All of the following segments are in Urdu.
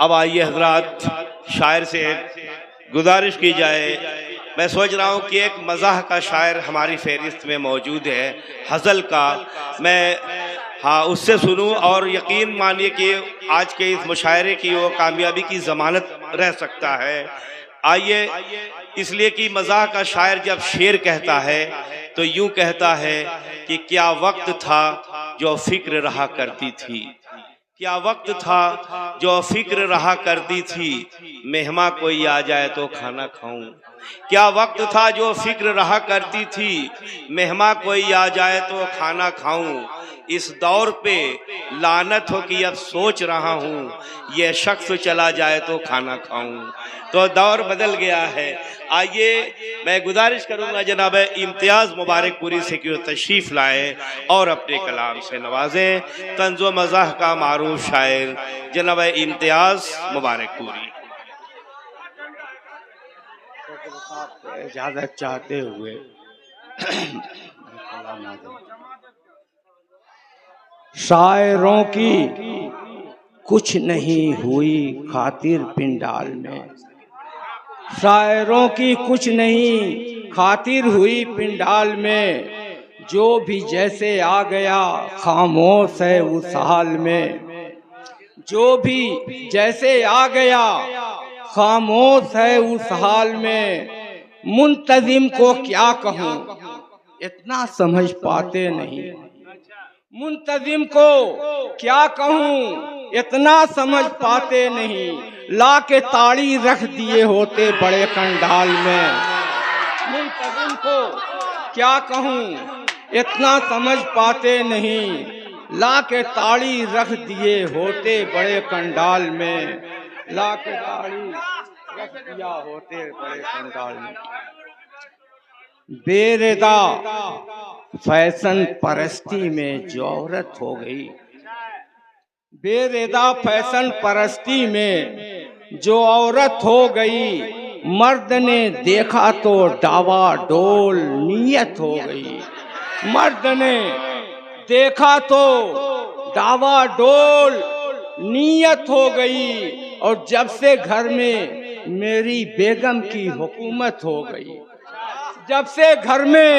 اب آئیے حضرات، شاعر سے گزارش کی جائے. میں سوچ رہا ہوں کہ ایک مزاح کا شاعر ہماری فہرست میں موجود ہے، غزل کا. میں اس سے سنوں اور یقین مانیے کہ آج کے اس مشاعرے کی وہ کامیابی کی ضمانت رہ سکتا ہے. آئیے، اس لیے کہ مزاح کا شاعر جب شعر کہتا ہے تو یوں کہتا ہے کہ کیا وقت تھا جو فکر رہا کرتی تھی، کیا وقت تھا جو فکر رہا کرتی تھی، مہمان کوئی آ جائے تو کھانا کھاؤں. کیا وقت تھا جو فکر رہا کرتی تھی، مہمان کوئی آ جائے تو کھانا کھاؤں. اس دور پہ لعنت ہو کہ اب سوچ رہا ہوں، یہ شخص چلا جائے تو کھانا کھاؤں. تو دور بدل گیا ہے. آئیے میں گزارش کروں گا جناب امتیاز مبارک پوری سے کہ وہ تشریف لائیں اور اپنے کلام سے نوازیں. طنز و مزاح کا معروف شاعر جناب امتیاز مبارک پوری. اجازت چاہتے ہوئے شاعروں کی کچھ نہیں ہوئی خاطر پنڈال میں، شاعروں کی کچھ نہیں خاطر ہوئی پنڈال میں، جو بھی جیسے آ گیا خاموش ہے اس حال میں، جو بھی جیسے آ گیا خاموش ہے اس حال میں. منتظم کو کیا کہوں اتنا سمجھ پاتے نہیں، منتظم کو کیا کہوں اتنا سمجھ پاتے نہیں، لا کے تاڑی رکھ دیے ہوتے بڑے کنڈال میں. منتظم کو کیا کہوں اتنا سمجھ پاتے نہیں، لا کے تاڑی رکھ دیے ہوتے بڑے کنڈال میں، لا کے تاڑی رکھ دیا ہوتے بڑے کنڈال میں. بے ردا فیشن پرستی میں جو عورت ہو گئی، بے ردا فیشن پرستی میں جو عورت ہو گئی، مرد نے دیکھا تو ڈاوا ڈول نیت ہو گئی، مرد نے دیکھا تو ڈاوا ڈول نیت ہو گئی. اور جب سے گھر میں میری بیگم کی حکومت ہو گئی، جب سے گھر میں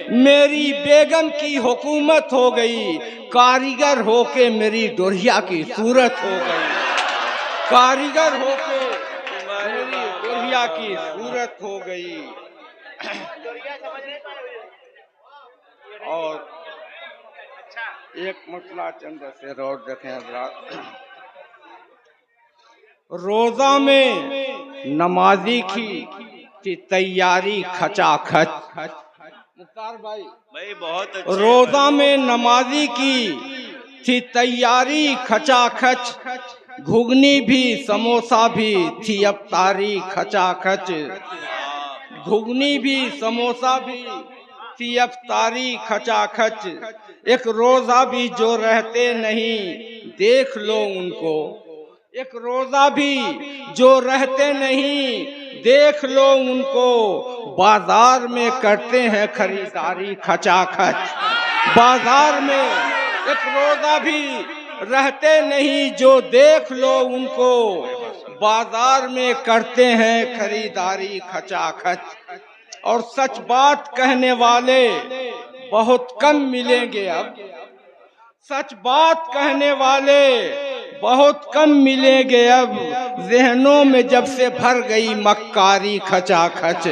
میری بیگم کی حکومت ہو گئی، کاریگر ہو کے میری ڈوریا کی صورت ہو گئی، کاریگر ہو کے میری ڈوریا کی صورت ہو گئی. اور ایک مسئلہ چند سے روڈ دیکھیں حضرات. روزہ میں نمازی کی تیاری کھچا کھچ، مختار بھائی بہت اچھے. روزہ میں نمازی کی تھی تیاری کھچا کھچ، گھگنی بھی سموسا بھی تھی افطاری کھچا کھچ، گھگنی بھی سموسا بھی تھی افطاری کھچا کھچ. ایک روزہ بھی جو رہتے نہیں دیکھ لو ان کو، ایک روزہ بھی جو رہتے نہیں دیکھ لو ان کو، بازار میں کرتے ہیں خریداری کھچا کھچ. بازار میں ایک روزہ بھی رہتے نہیں جو دیکھ لو ان کو، بازار میں کرتے ہیں خریداری کھچا کھچ. اور سچ بات کہنے والے بہت کم ملیں گے اب، سچ بات کہنے والے بہت کم ملیں گے اب، ذہنوں میں جب سے بھر گئی مکاری کھچا کھچ،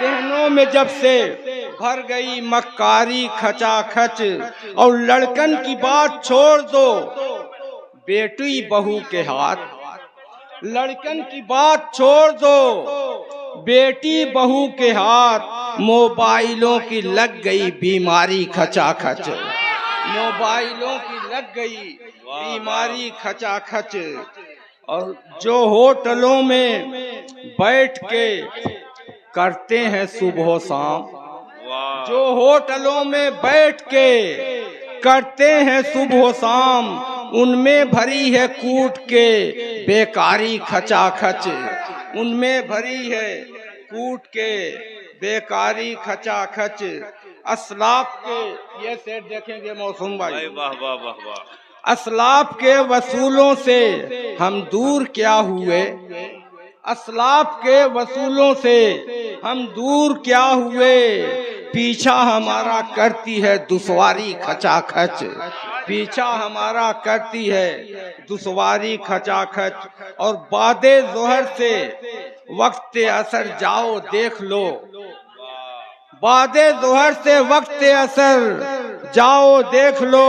ذہنوں میں جب سے بھر گئی مکاری کھچا کھچ. اور لڑکن کی بات چھوڑ دو بیٹی بہو کے ہاتھ، لڑکن کی بات چھوڑ دو بیٹی بہو کے ہاتھ، موبائلوں کی لگ گئی بیماری کھچا کھچ، موبائلوں کی لگ گئی بیماری کھچا کھچ. اور جو ہوٹلوں میں بیٹھ کے کرتے ہیں صبح و شام، جو ہوٹلوں میں بیٹھ کے کرتے ہیں صبح و شام، ان میں بھری ہے کوٹ کے بیکاری کھچا کھچ، ان میں بھری ہے کوٹ کے بیکاری کھچا کھچ. اسلاف کے یہ سیٹ دیکھیں گے موسم بھائی، واہ واہ واہ واہ. اسلاف کے وصولوں سے ہم دور کیا ہوئے، اسلاف کے وصولوں سے ہم دور کیا ہوئے، پیچھا ہمارا کرتی ہے دشواری کھچا کھچ، پیچھا ہمارا کرتی ہے دشواری کھچا کھچ، اور بعد ظہر سے وقت اثر جاؤ دیکھ لو، بعد ظہر سے وقت اثر جاؤ دیکھ لو،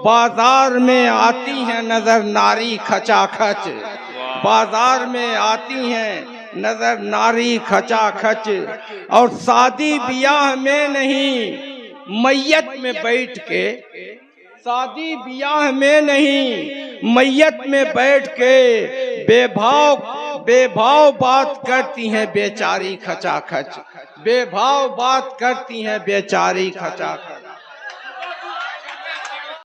بازار میں آتی ہیں نظر ناری کھچا کھچ، بازار میں آتی ہیں نظر ناری کھچا کھچ، اور شادی بیاہ میں نہیں میت میں بیٹھ کے، شادی بیاہ میں نہیں میت میں بیٹھ کے بے بھاؤ بات کرتی ہیں بیچاری کھچا کھچ، بے بھاؤ بات کرتی ہیں بیچاری کھچا کھچ۔